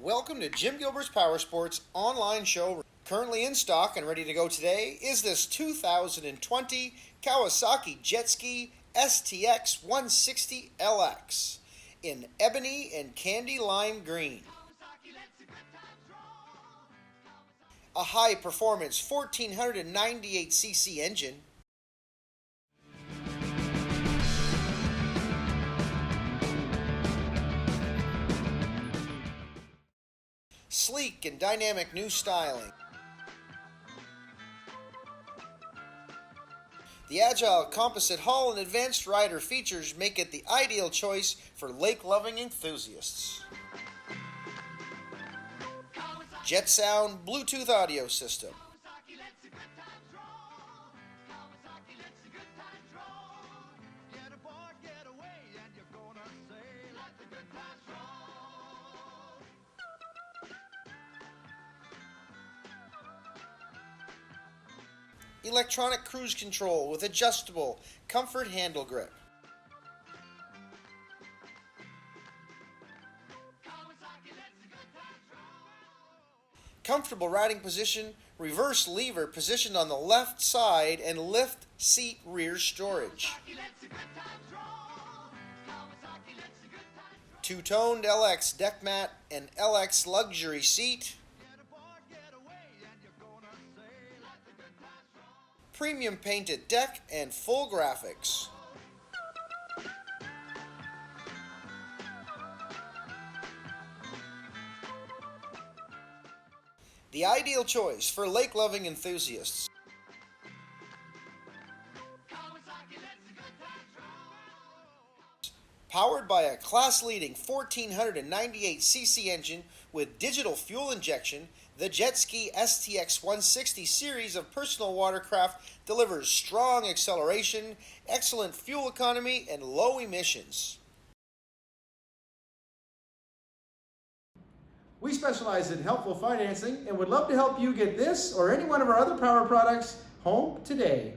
Welcome to Jim Gilbert's PowerSports online show. Currently in stock and ready to go today is this 2020 Kawasaki JetSki STX-160LX in ebony and candy lime green. A high-performance 1498cc engine, sleek and dynamic new styling. The agile composite hull and advanced rider features make it the ideal choice for lake-loving enthusiasts. JETSOUND Bluetooth audio system. Electronic cruise control with adjustable comfort handle grip. Comfortable riding position, reverse lever positioned on the left side, and lift seat rear storage. Two-toned LX deck mat and LXury seat. Premium painted deck and full graphics. The ideal choice for lake-loving enthusiasts. Powered by a class-leading 1498cc engine with digital fuel injection, the JetSki STX-160 series of personal watercraft delivers strong acceleration, excellent fuel economy, and low emissions. We specialize in helpful financing and would love to help you get this or any one of our other power products home today.